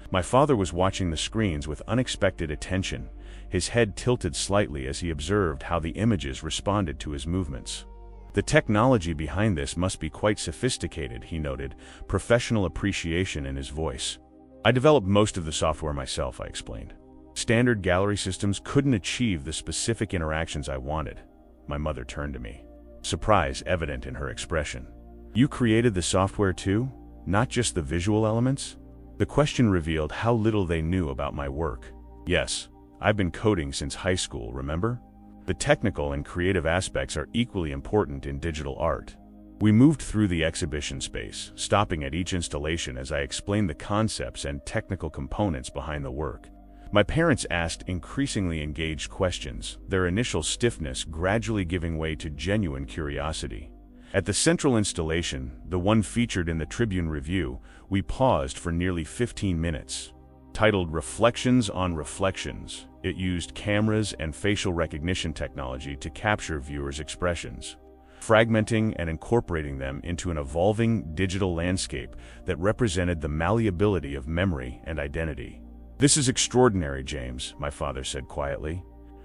My father was watching the screens with unexpected attention, his head tilted slightly as he observed how the images responded to his movements. The technology behind this must be quite sophisticated, he noted, professional appreciation in his voice. I developed most of the software myself, I explained. Standard gallery systems couldn't achieve the specific interactions I wanted. My mother turned to me, surprise evident in her expression. You created the software too? Not just the visual elements? The question revealed how little they knew about my work. Yes, I've been coding since high school, remember? The technical and creative aspects are equally important in digital art. We moved through the exhibition space, stopping at each installation as I explained the concepts and technical components behind the work. My parents asked increasingly engaged questions, their initial stiffness gradually giving way to genuine curiosity. At the central installation, the one featured in the Tribune Review, we paused for nearly 15 minutes. Titled Reflections on Reflections, it used cameras and facial recognition technology to capture viewers' expressions. fragmenting and incorporating them into an evolving digital landscape that represented the malleability of memory and identity. "This is extraordinary, James," my father said quietly,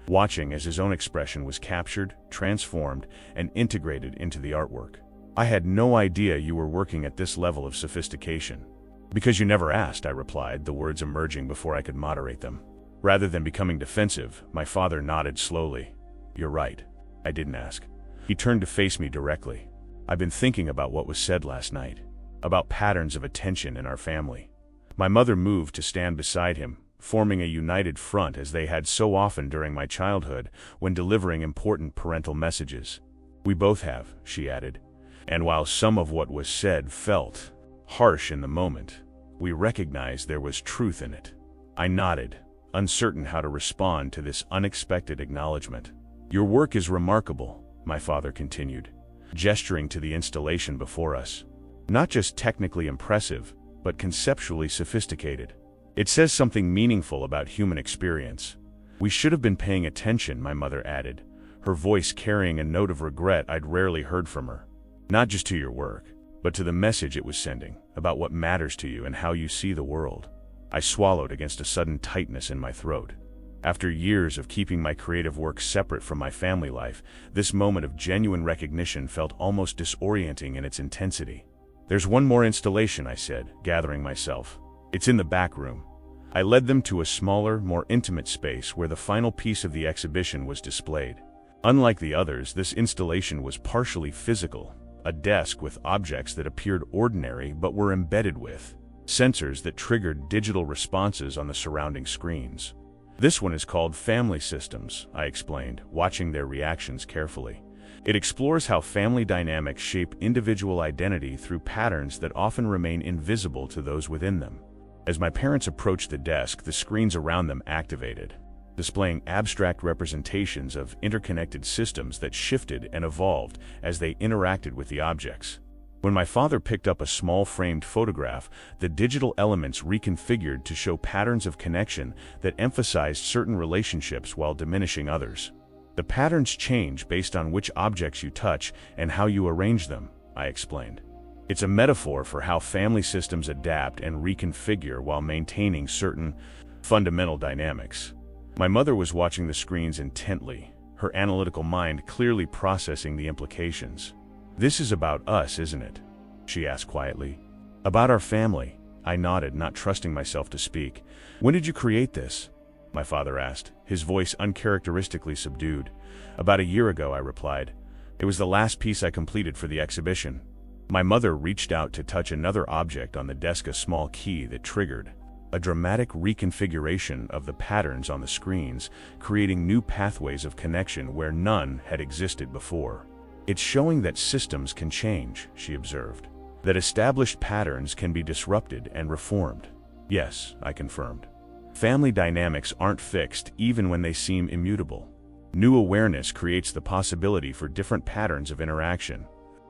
watching as his own expression was captured, transformed, and integrated into the artwork. "I had no idea you were working at this level of sophistication." "Because you never asked," I replied, the words emerging before I could moderate them. Rather than becoming defensive, my father nodded slowly. "You're right. I didn't ask." He turned to face me directly. "I've been thinking about what was said last night, about patterns of attention in our family." My mother moved to stand beside him, forming a united front as they had so often during my childhood when delivering important parental messages. "We both have," she added. "And while some of what was said felt harsh in the moment, we recognized there was truth in it." I nodded, uncertain how to respond to this unexpected acknowledgement. "Your work is remarkable," my father continued, gesturing to the installation before us. "Not just technically impressive, but conceptually sophisticated. It says something meaningful about human experience." "We should have been paying attention," my mother added, her voice carrying a note of regret I'd rarely heard from her. "Not just to your work, but to the message it was sending, about what matters to you and how you see the world." I swallowed against a sudden tightness in my throat. After years of keeping my creative work separate from my family life, this moment of genuine recognition felt almost disorienting in its intensity. "There's one more installation," I said, gathering myself. "It's in the back room." I led them to a smaller, more intimate space where the final piece of the exhibition was displayed. Unlike the others, this installation was partially physical, a desk with objects that appeared ordinary but were embedded with sensors that triggered digital responses on the surrounding screens. "This one is called Family Systems," I explained, watching their reactions carefully. "It explores how family dynamics shape individual identity through patterns that often remain invisible to those within them." As my parents approached the desk, the screens around them activated, displaying abstract representations of interconnected systems that shifted and evolved as they interacted with the objects. When my father picked up a small framed photograph, the digital elements reconfigured to show patterns of connection that emphasized certain relationships while diminishing others. "The patterns change based on which objects you touch and how you arrange them," I explained. "It's a metaphor for how family systems adapt and reconfigure while maintaining certain fundamental dynamics." My mother was watching the screens intently, her analytical mind clearly processing the implications. "This is about us, isn't it?" she asked quietly. "About our family," I nodded, not trusting myself to speak. "When did you create this?" my father asked, his voice uncharacteristically subdued. "About a year ago," I replied. "It was the last piece I completed for the exhibition." My mother reached out to touch another object on the desk, a small key that triggered a dramatic reconfiguration of the patterns on the screens, creating new pathways of connection where none had existed before. "It's showing that systems can change," she observed, "that established patterns can be disrupted and reformed." "Yes," I confirmed. "Family dynamics aren't fixed even when they seem immutable. New awareness creates the possibility for different patterns of interaction."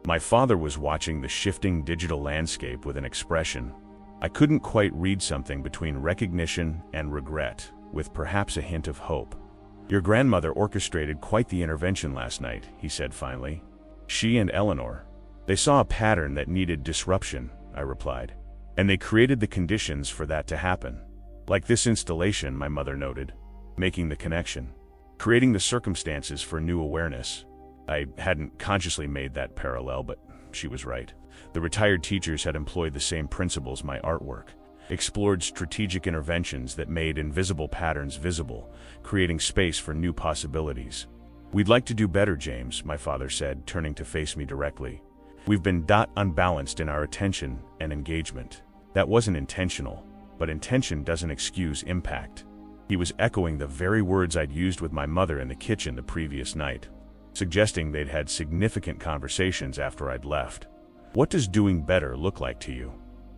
My father was watching the shifting digital landscape with an expression I couldn't quite read, something between recognition and regret, with perhaps a hint of hope. "Your grandmother orchestrated quite the intervention last night," he said finally. "She and Eleanor. They saw a pattern that needed disruption," I replied. "And they created the conditions for that to happen. Like this installation," my mother noted, making the connection. "Creating the circumstances for new awareness." I hadn't consciously made that parallel, but she was right. The retired teachers had employed the same principles. My artwork explored strategic interventions that made invisible patterns visible, creating space for new possibilities. "We'd like to do better, James," my father said, turning to face me directly. "We've been unbalanced in our attention and engagement. That wasn't intentional, but intention doesn't excuse impact." He was echoing the very words I'd used with my mother in the kitchen the previous night, suggesting they'd had significant conversations after I'd left. "What does doing better look like to you?"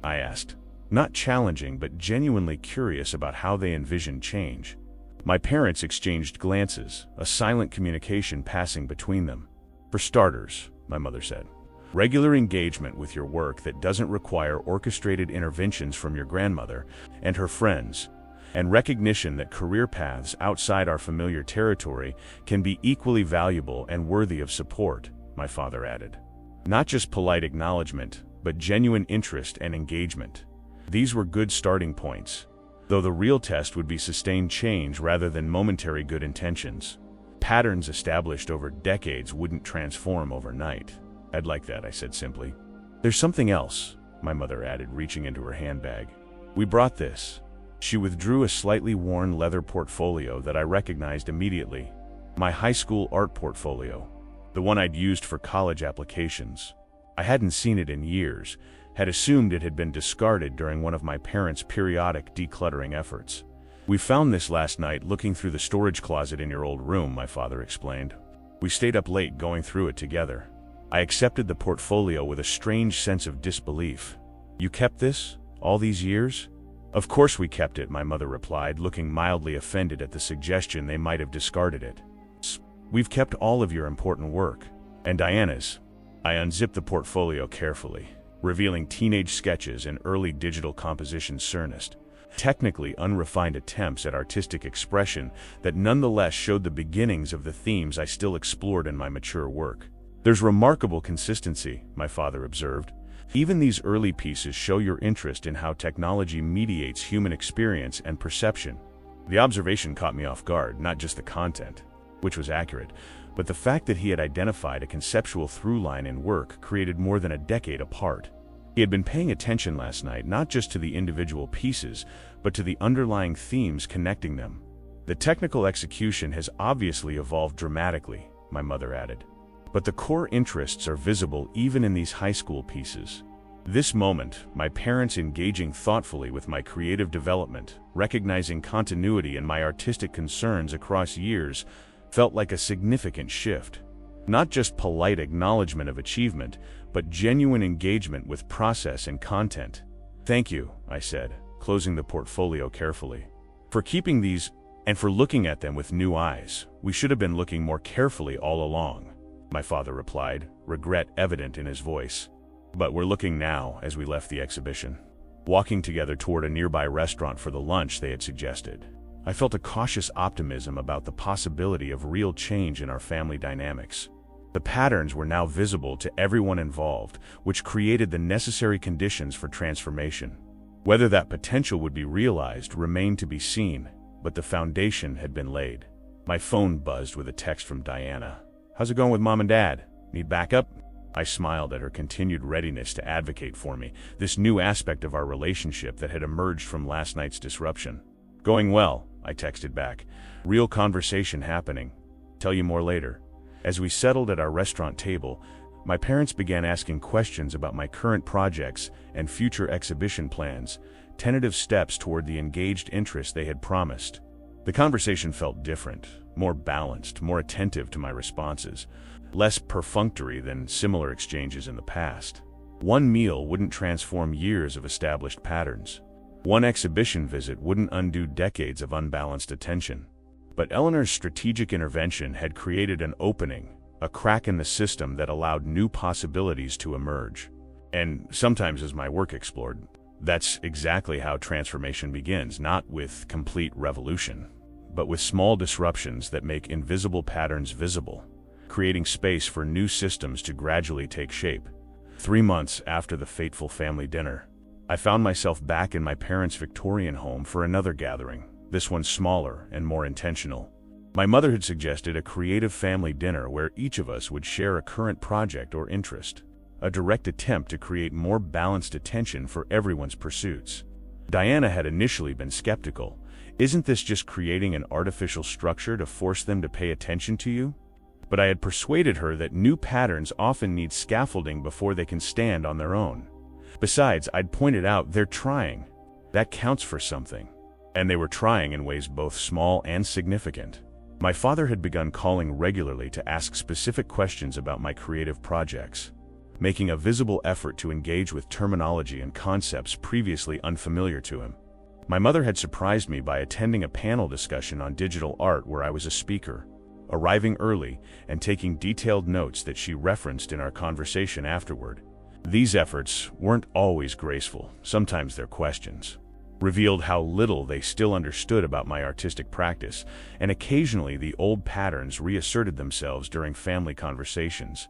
I asked, not challenging but genuinely curious about how they envisioned change. My parents exchanged glances, a silent communication passing between them. "For starters," my mother said, "regular engagement with your work that doesn't require orchestrated interventions from your grandmother and her friends, and recognition that career paths outside our familiar territory can be equally valuable and worthy of support." my father added. Not just polite acknowledgement, but genuine interest and engagement. These were good starting points, though the real test would be sustained change rather than momentary good intentions. Patterns established over decades wouldn't transform overnight. I'd like that, I said simply. There's something else, my mother added, reaching into her handbag. We brought this. She withdrew a slightly worn leather portfolio that I recognized immediately. My high school art portfolio, the one I'd used for college applications. I hadn't seen it in years, had assumed it had been discarded during one of my parents' periodic decluttering efforts. We found this last night looking through the storage closet in your old room, my father explained. We stayed up late going through it together. I accepted the portfolio with a strange sense of disbelief. You kept this? All these years? Of course we kept it, my mother replied, looking mildly offended at the suggestion they might have discarded it. We've kept all of your important work. And Diana's. I unzipped the portfolio carefully, revealing teenage sketches and early digital compositions, earnest, technically unrefined attempts at artistic expression that nonetheless showed the beginnings of the themes I still explored in my mature work. There's remarkable consistency, my father observed. Even these early pieces show your interest in how technology mediates human experience and perception. The observation caught me off guard, not just the content, which was accurate, but the fact that he had identified a conceptual through-line in work created more than a decade apart. He had been paying attention last night not just to the individual pieces, but to the underlying themes connecting them. The technical execution has obviously evolved dramatically, my mother added. But the core interests are visible even in these high school pieces. This moment, my parents engaging thoughtfully with my creative development, recognizing continuity in my artistic concerns across years, felt like a significant shift. Not just polite acknowledgement of achievement, but genuine engagement with process and content. Thank you, I said, closing the portfolio carefully. For keeping these, and for looking at them with new eyes. We should have been looking more carefully all along, my father replied, regret evident in his voice. But we're looking now, as we left the exhibition, walking together toward a nearby restaurant for the lunch they had suggested. I felt a cautious optimism about the possibility of real change in our family dynamics. The patterns were now visible to everyone involved, which created the necessary conditions for transformation. Whether that potential would be realized remained to be seen, but the foundation had been laid. My phone buzzed with a text from Diana. "How's it going with Mom and Dad? Need backup?" I smiled at her continued readiness to advocate for me, this new aspect of our relationship that had emerged from last night's disruption. "Going well," I texted back. "Real conversation happening. Tell you more later." As we settled at our restaurant table, my parents began asking questions about my current projects and future exhibition plans, tentative steps toward the engaged interest they had promised. The conversation felt different, more balanced, more attentive to my responses, less perfunctory than similar exchanges in the past. One meal wouldn't transform years of established patterns. One exhibition visit wouldn't undo decades of unbalanced attention. But Eleanor's strategic intervention had created an opening, a crack in the system that allowed new possibilities to emerge. And sometimes as my work explored, that's exactly how transformation begins, not with complete revolution, but with small disruptions that make invisible patterns visible, creating space for new systems to gradually take shape. 3 months after the fateful family dinner, I found myself back in my parents' Victorian home for another gathering, this one smaller and more intentional. My mother had suggested a creative family dinner where each of us would share a current project or interest, a direct attempt to create more balanced attention for everyone's pursuits. Diana had initially been skeptical. "Isn't this just creating an artificial structure to force them to pay attention to you?" But I had persuaded her that new patterns often need scaffolding before they can stand on their own. Besides, I'd pointed out they're trying. That counts for something. And they were trying in ways both small and significant. My father had begun calling regularly to ask specific questions about my creative projects, making a visible effort to engage with terminology and concepts previously unfamiliar to him. My mother had surprised me by attending a panel discussion on digital art where I was a speaker, arriving early and taking detailed notes that she referenced in our conversation afterward. These efforts weren't always graceful. Sometimes their questions revealed how little they still understood about my artistic practice, and occasionally the old patterns reasserted themselves during family conversations.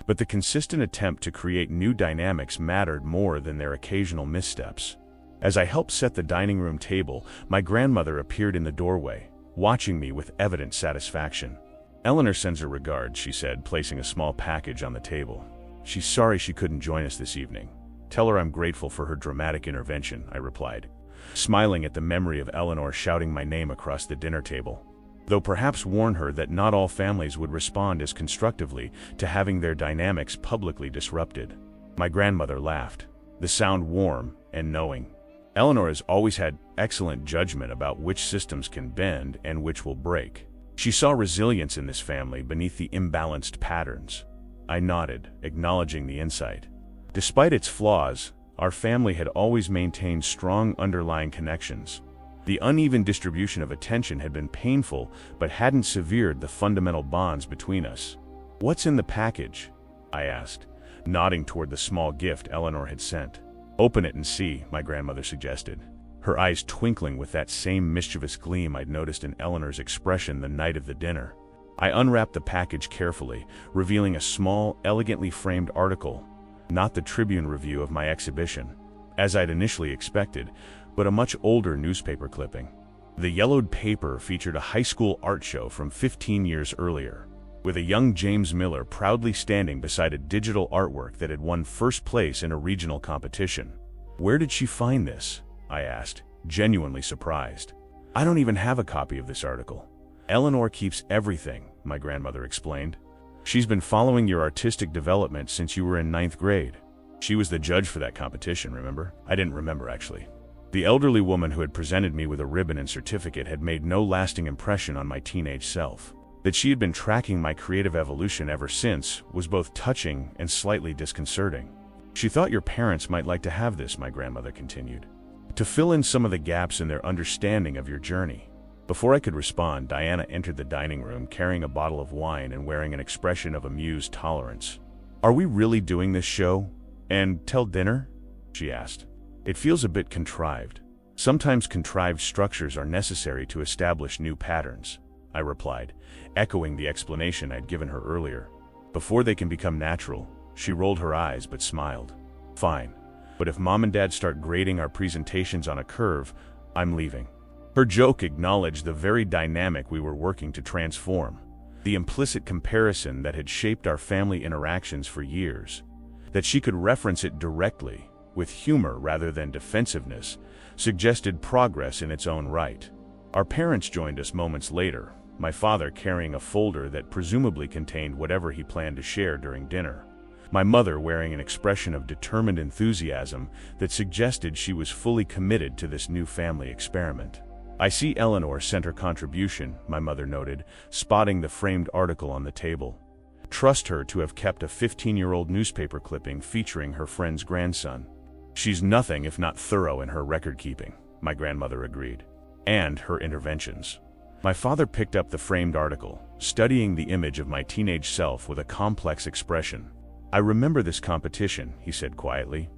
but the consistent attempt to create new dynamics mattered more than their occasional missteps. As I helped set the dining room table, my grandmother appeared in the doorway, watching me with evident satisfaction. "Eleanor sends her regards," she said, placing a small package on the table. "She's sorry she couldn't join us this evening. Tell her I'm grateful for her dramatic intervention," I replied, smiling at the memory of Eleanor shouting my name across the dinner table, though perhaps warn her that not all families would respond as constructively to having their dynamics publicly disrupted. My grandmother laughed, the sound warm and knowing. "Eleanor has always had excellent judgment about which systems can bend and which will break. She saw resilience in this family beneath the imbalanced patterns." I nodded, acknowledging the insight. Despite its flaws, our family had always maintained strong underlying connections. The uneven distribution of attention had been painful, but hadn't severed the fundamental bonds between us. "What's in the package?" I asked, nodding toward the small gift Eleanor had sent. "Open it and see," my grandmother suggested, her eyes twinkling with that same mischievous gleam I'd noticed in Eleanor's expression the night of the dinner. I unwrapped the package carefully, revealing a small, elegantly framed article, not the Tribune review of my exhibition, as I'd initially expected, but a much older newspaper clipping. The yellowed paper featured a high school art show from 15 years earlier, with a young James Miller proudly standing beside a digital artwork that had won first place in a regional competition. "Where did she find this?" I asked, genuinely surprised. "I don't even have a copy of this article." "Eleanor keeps everything," my grandmother explained. "She's been following your artistic development since you were in 9th grade. She was the judge for that competition, remember?" I didn't remember, actually. The elderly woman who had presented me with a ribbon and certificate had made no lasting impression on my teenage self. That she had been tracking my creative evolution ever since was both touching and slightly disconcerting. "She thought your parents might like to have this," my grandmother continued, "to fill in some of the gaps in their understanding of your journey." Before I could respond, Diana entered the dining room carrying a bottle of wine and wearing an expression of amused tolerance. "Are we really doing this show? And till dinner?" she asked. "It feels a bit contrived." "Sometimes contrived structures are necessary to establish new patterns," I replied, echoing the explanation I'd given her earlier. "Before they can become natural." She rolled her eyes but smiled. "Fine. But if Mom and Dad start grading our presentations on a curve, I'm leaving." Her joke acknowledged the very dynamic we were working to transform. The implicit comparison that had shaped our family interactions for years. That she could reference it directly, with humor rather than defensiveness, suggested progress in its own right. Our parents joined us moments later, my father carrying a folder that presumably contained whatever he planned to share during dinner. My mother wearing an expression of determined enthusiasm that suggested she was fully committed to this new family experiment. "I see Eleanor sent her contribution," my mother noted, spotting the framed article on the table. "Trust her to have kept a 15-year-old newspaper clipping featuring her friend's grandson." "She's nothing if not thorough in her record-keeping," my grandmother agreed. "And her interventions." My father picked up the framed article, studying the image of my teenage self with a complex expression. "I remember this competition," he said quietly.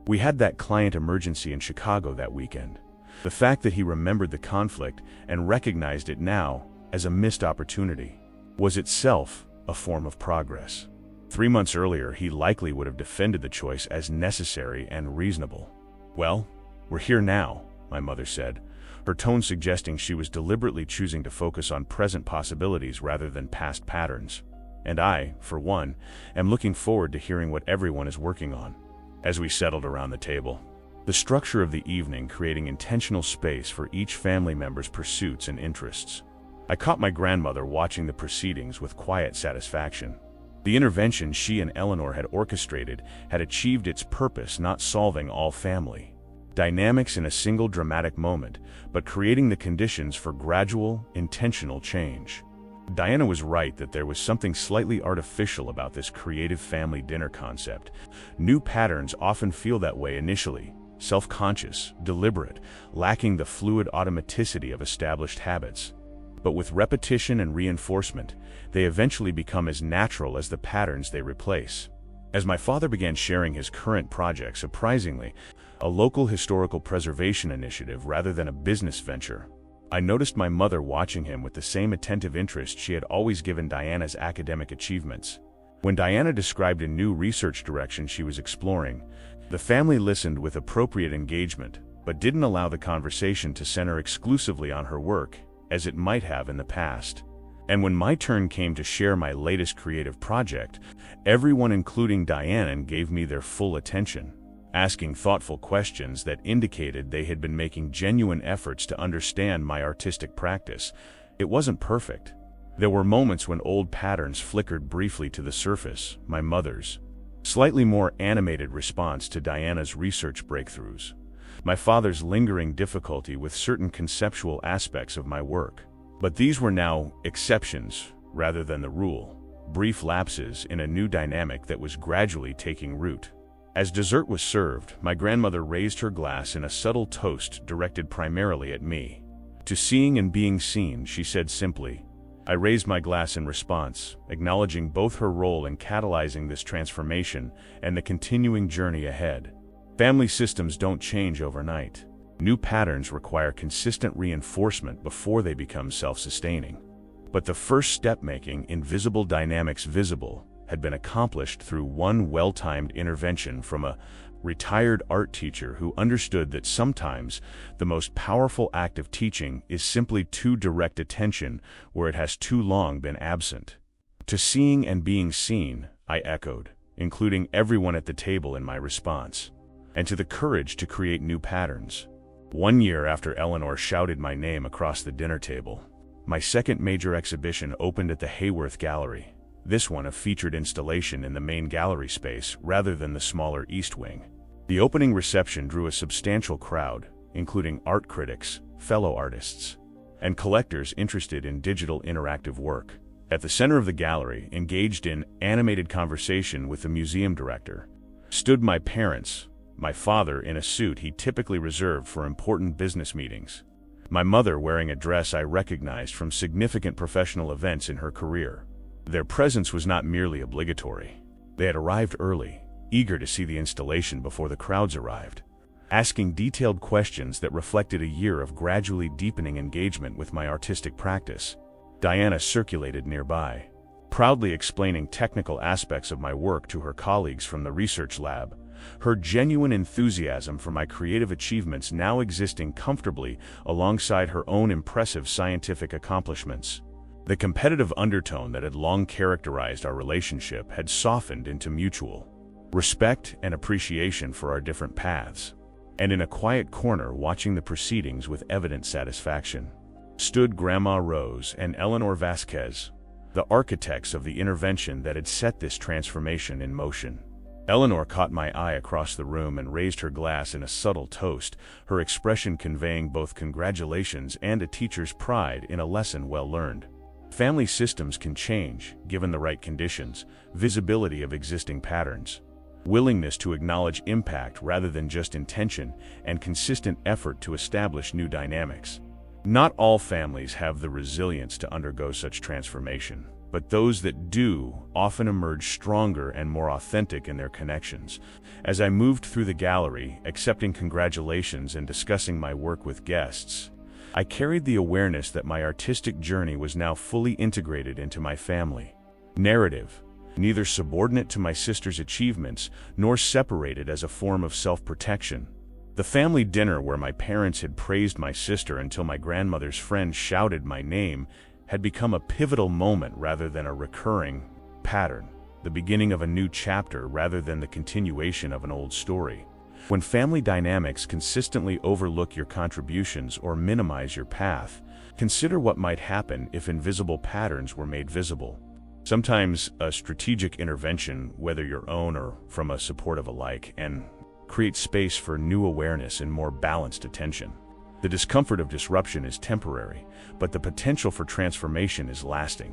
"We had that client emergency in Chicago that weekend." The fact that he remembered the conflict and recognized it now as a missed opportunity was itself a form of progress. 3 months earlier, he likely would have defended the choice as necessary and reasonable. "Well, we're here now," my mother said, her tone suggesting she was deliberately choosing to focus on present possibilities rather than past patterns. "And I, for one, am looking forward to hearing what everyone is working on." As we settled around the table, the structure of the evening creating intentional space for each family member's pursuits and interests, I caught my grandmother watching the proceedings with quiet satisfaction. The intervention she and Eleanor had orchestrated had achieved its purpose, not solving all family dynamics in a single dramatic moment, but creating the conditions for gradual, intentional change. Diana was right that there was something slightly artificial about this creative family dinner concept. New patterns often feel that way initially, self-conscious, deliberate, lacking the fluid automaticity of established habits. But with repetition and reinforcement, they eventually become as natural as the patterns they replace. As my father began sharing his current project, surprisingly, a local historical preservation initiative rather than a business venture, I noticed my mother watching him with the same attentive interest she had always given Diana's academic achievements. When Diana described a new research direction she was exploring, the family listened with appropriate engagement, but didn't allow the conversation to center exclusively on her work, as it might have in the past. And when my turn came to share my latest creative project, everyone, including Diana, gave me their full attention, asking thoughtful questions that indicated they had been making genuine efforts to understand my artistic practice. It wasn't perfect. There were moments when old patterns flickered briefly to the surface, my mother's slightly more animated response to Diana's research breakthroughs, my father's lingering difficulty with certain conceptual aspects of my work. But these were now exceptions rather than the rule, brief lapses in a new dynamic that was gradually taking root. As dessert was served, my grandmother raised her glass in a subtle toast directed primarily at me. "To seeing and being seen," she said simply. I raised my glass in response, acknowledging both her role in catalyzing this transformation and the continuing journey ahead. Family systems don't change overnight. New patterns require consistent reinforcement before they become self-sustaining. But the first step, making invisible dynamics visible, had been accomplished through one well-timed intervention from a retired art teacher who understood that sometimes the most powerful act of teaching is simply too direct attention where it has too long been absent. "To seeing and being seen," I echoed, including everyone at the table in my response. "And to the courage to create new patterns." 1 year after Eleanor shouted my name across the dinner table, my second major exhibition opened at the Hayworth Gallery, this one a featured installation in the main gallery space rather than the smaller East Wing. The opening reception drew a substantial crowd, including art critics, fellow artists, and collectors interested in digital interactive work. At the center of the gallery, engaged in animated conversation with the museum director, stood my parents, my father in a suit he typically reserved for important business meetings, my mother wearing a dress I recognized from significant professional events in her career. Their presence was not merely obligatory. They had arrived early, eager to see the installation before the crowds arrived, asking detailed questions that reflected a year of gradually deepening engagement with my artistic practice. Diana circulated nearby, proudly explaining technical aspects of my work to her colleagues from the research lab, her genuine enthusiasm for my creative achievements now existing comfortably alongside her own impressive scientific accomplishments. The competitive undertone that had long characterized our relationship had softened into mutual respect and appreciation for our different paths. And in a quiet corner, watching the proceedings with evident satisfaction, stood Grandma Rose and Eleanor Vasquez, the architects of the intervention that had set this transformation in motion. Eleanor caught my eye across the room and raised her glass in a subtle toast, her expression conveying both congratulations and a teacher's pride in a lesson well learned. Family systems can change, given the right conditions, visibility of existing patterns, willingness to acknowledge impact rather than just intention, and consistent effort to establish new dynamics. Not all families have the resilience to undergo such transformation, but those that do often emerge stronger and more authentic in their connections. As I moved through the gallery, accepting congratulations and discussing my work with guests, I carried the awareness that my artistic journey was now fully integrated into my family narrative, neither subordinate to my sister's achievements nor separated as a form of self-protection. The family dinner, where my parents had praised my sister until my grandmother's friend shouted my name, had become a pivotal moment rather than a recurring pattern, the beginning of a new chapter rather than the continuation of an old story. When family dynamics consistently overlook your contributions or minimize your path, consider what might happen if invisible patterns were made visible. Sometimes a strategic intervention, whether your own or from a supportive alike, and create space for new awareness and more balanced attention. The discomfort of disruption is temporary, but the potential for transformation is lasting.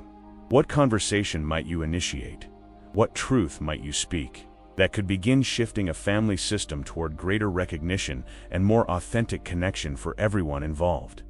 What conversation might you initiate? What truth might you speak that could begin shifting a family system toward greater recognition and more authentic connection for everyone involved?